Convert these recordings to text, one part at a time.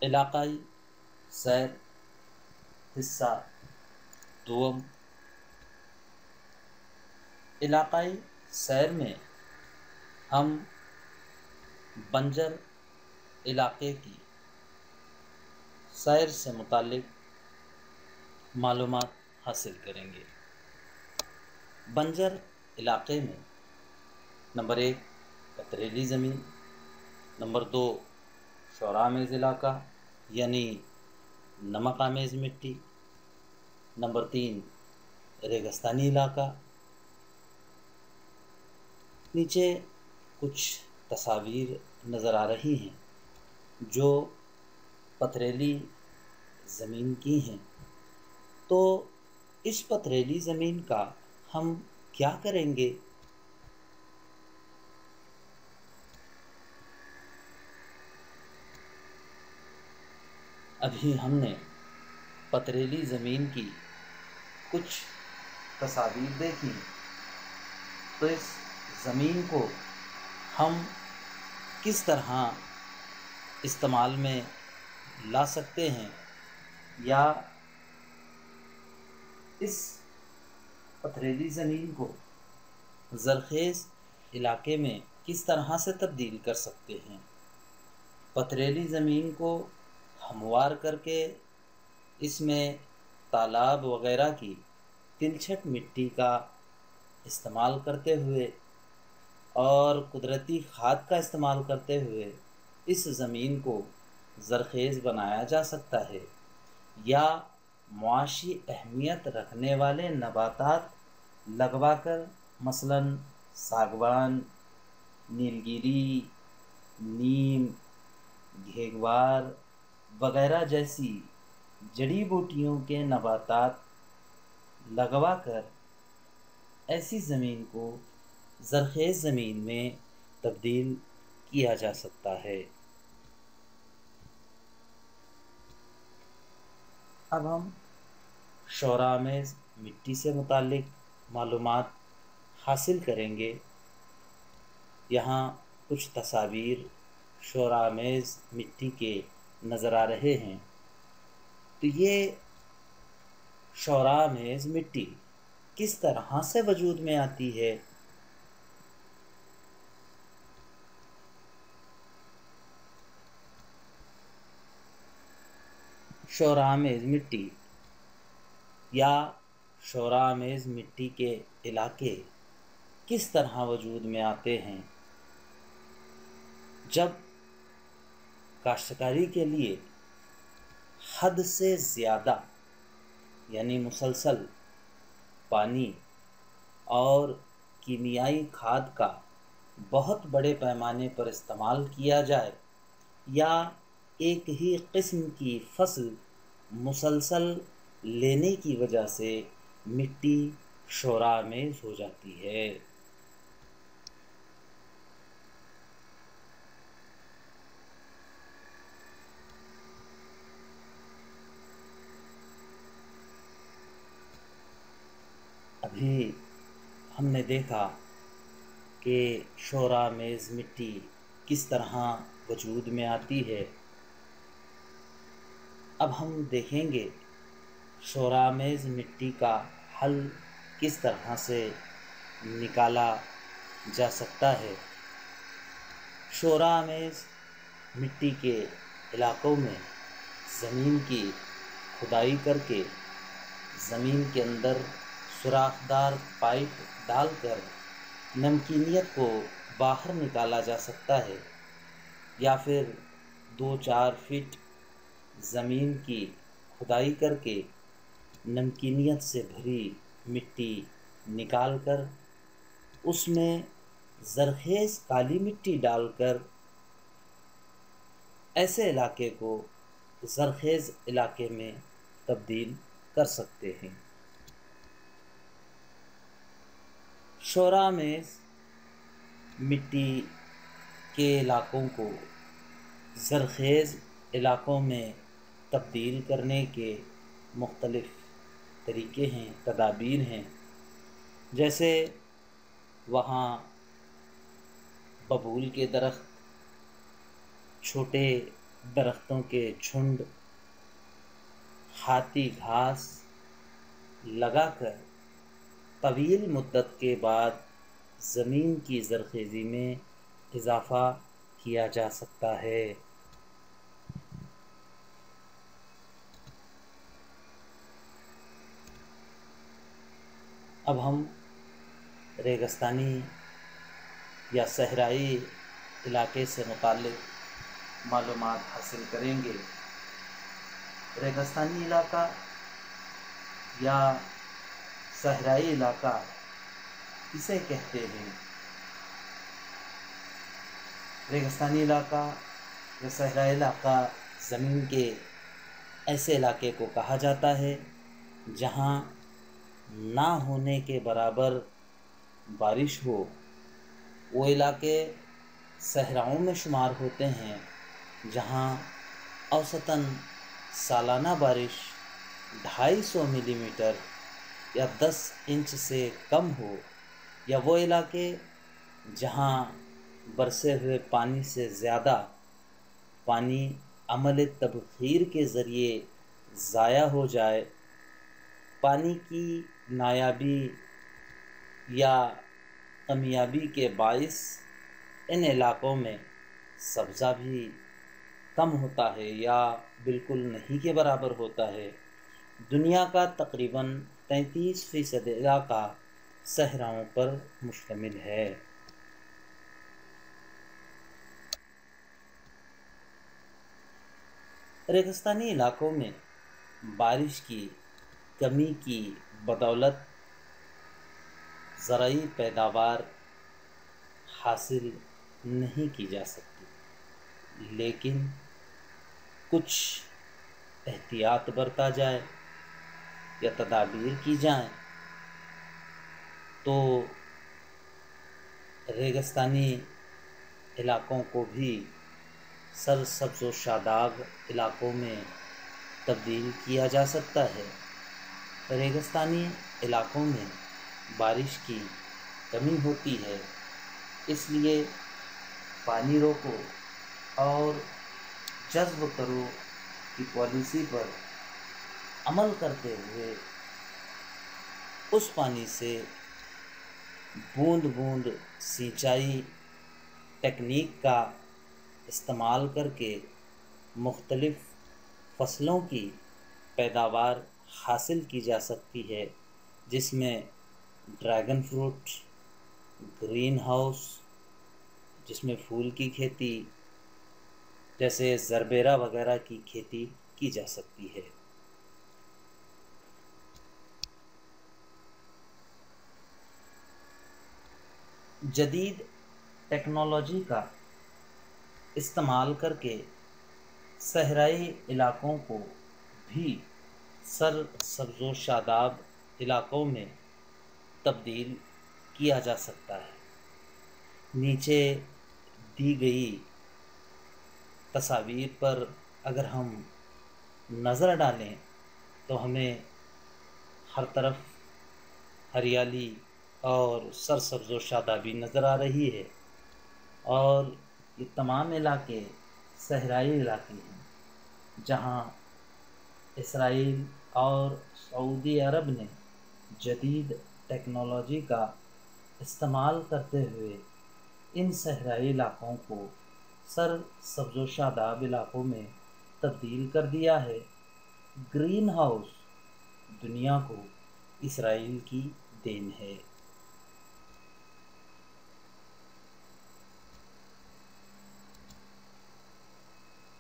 علاقائی سیر حصہ دوم۔ علاقائی سیر میں ہم بنجر علاقے کی سیر سے متعلق معلومات حاصل کریں گے۔ بنجر علاقے میں نمبر 1 پتھریلی زمین، نمبر 2 شورآمیز علاقہ یعنی نمک آمیز مٹی، نمبر 3 ریگستانی علاقہ۔ نیچے کچھ تصاویر نظر آ رہی ہیں جو پتھریلی زمین کی ہیں، تو اس پتھریلی زمین کا ہم کیا کریں گے؟ ابھی ہم نے پتھریلی زمین کی کچھ تصاویر دیکھی، تو اس زمین کو ہم کس طرح استعمال میں لا سکتے ہیں، یا اس پتھریلی زمین کو زرخیز علاقے میں کس طرح سے تبدیل کر سکتے ہیں۔ پتھریلی زمین کو ہموار کر کے اس میں تالاب وغیرہ کی تلچھٹ مٹی کا استعمال کرتے ہوئے اور قدرتی کھاد کا استعمال کرتے ہوئے اس زمین کو زرخیز بنایا جا سکتا ہے، یا معاشی اہمیت رکھنے والے نباتات لگوا کر مثلاً ساگوان، نیلگیری، نیم، گھیگوار وغیرہ جیسی جڑی بوٹیوں کے نباتات لگوا کر ایسی زمین کو زرخیز زمین میں تبدیل کیا جا سکتا ہے۔ اب ہم شورآمیز مٹی سے متعلق معلومات حاصل کریں گے۔ یہاں کچھ تصاویر شورآمیز مٹی کے نظر آ رہے ہیں، تو یہ شورآمیز مٹی کس طرح سے وجود میں آتی ہے؟ شورآمیز مٹی یا شورآمیز مٹی کے علاقے کس طرح وجود میں آتے ہیں؟ جب کاشتکاری کے لیے حد سے زیادہ یعنی مسلسل پانی اور کیمیائی کھاد کا بہت بڑے پیمانے پر استعمال کیا جائے، یا ایک ہی قسم کی فصل مسلسل لینے کی وجہ سے مٹی شورآمیز ہو جاتی ہے۔ ابھی ہم نے دیکھا کہ شورآمیز مٹی کس طرح وجود میں آتی ہے۔ اب ہم دیکھیں گے شورآمیز مٹی کا حل کس طرح سے نکالا جا سکتا ہے۔ شورآمیز مٹی کے علاقوں میں زمین کی کھدائی کر کے زمین کے اندر سوراخ دار پائپ ڈال کر نمکینیت کو باہر نکالا جا سکتا ہے، یا پھر 2-4 فٹ زمین کی کھدائی کر کے نمکینیت سے بھری مٹی نکال کر اس میں زرخیز کالی مٹی ڈال کر ایسے علاقے کو زرخیز علاقے میں تبدیل کر سکتے ہیں۔ شورآمیز مٹی کے علاقوں کو زرخیز علاقوں میں تبدیل کرنے کے مختلف طریقے ہیں، تدابیر ہیں۔ جیسے وہاں ببول کے درخت، چھوٹے درختوں کے جھنڈ، کھاتی گھاس لگا کر طویل مدت کے بعد زمین کی زرخیزی میں اضافہ کیا جا سکتا ہے۔ اب ہم ریگستانی یا صحرائی علاقے سے متعلق معلومات حاصل کریں گے۔ ریگستانی علاقہ یا صحرائی علاقہ کسے کہتے ہیں؟ ریگستانی علاقہ یا صحرائی علاقہ زمین کے ایسے علاقے کو کہا جاتا ہے جہاں نہ ہونے کے برابر بارش ہو۔ وہ علاقے صحراؤں میں شمار ہوتے ہیں جہاں اوسطاً سالانہ بارش 250 ملی میٹر یا 10 انچ سے کم ہو، یا وہ علاقے جہاں برسے ہوئے پانی سے زیادہ پانی عمل تبخیر کے ذریعے ضائع ہو جائے۔ پانی کی نایابی یا کمیابی کے باعث ان علاقوں میں سبزہ بھی کم ہوتا ہے یا بالکل نہیں کے برابر ہوتا ہے۔ دنیا کا تقریباً 33% علاقہ صحراؤں پر مشتمل ہے۔ ریگستانی علاقوں میں بارش کی کمی کی بدولت زرعی پیداوار حاصل نہیں کی جا سکتی، لیکن کچھ احتیاط برتا جائے یا تدابیر کی جائیں تو ریگستانی علاقوں کو بھی سرسبز و شاداب علاقوں میں تبدیل کیا جا سکتا ہے۔ ریگستانی علاقوں میں بارش کی کمی ہوتی ہے، اس لیے پانی روکو اور جذب کرو کی پالیسی پر عمل کرتے ہوئے اس پانی سے بوند بوند سینچائی ٹیکنیک کا استعمال کر کے مختلف فصلوں کی پیداوار حاصل کی جا سکتی ہے، جس میں ڈریگن فروٹ، گرین ہاؤس جس میں پھول کی کھیتی جیسے زربیرا وغیرہ کی کھیتی کی جا سکتی ہے۔ جدید ٹیکنالوجی کا استعمال کر کے صحرائی علاقوں کو بھی سرسبز و شاداب علاقوں میں تبدیل کیا جا سکتا ہے۔ نیچے دی گئی تصاویر پر اگر ہم نظر ڈالیں تو ہمیں ہر طرف ہریالی اور سرسبز و شادابی نظر آ رہی ہے، اور یہ تمام علاقے صحرائی علاقے ہیں جہاں اسرائیل اور سعودی عرب نے جدید ٹیکنالوجی کا استعمال کرتے ہوئے ان صحرائی علاقوں کو سرسبز و شاداب علاقوں میں تبدیل کر دیا ہے۔ گرین ہاؤس دنیا کو اسرائیل کی دین ہے۔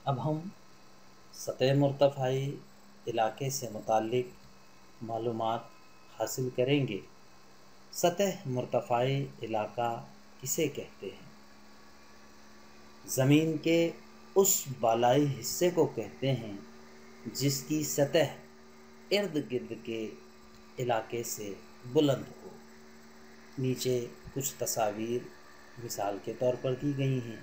اب ہم سطح مرتفعی علاقے سے متعلق معلومات حاصل کریں گے۔ سطح مرتفعی علاقہ کسے کہتے ہیں؟ زمین کے اس بالائی حصے کو کہتے ہیں جس کی سطح ارد گرد کے علاقے سے بلند ہو۔ نیچے کچھ تصاویر مثال کے طور پر دی گئی ہیں۔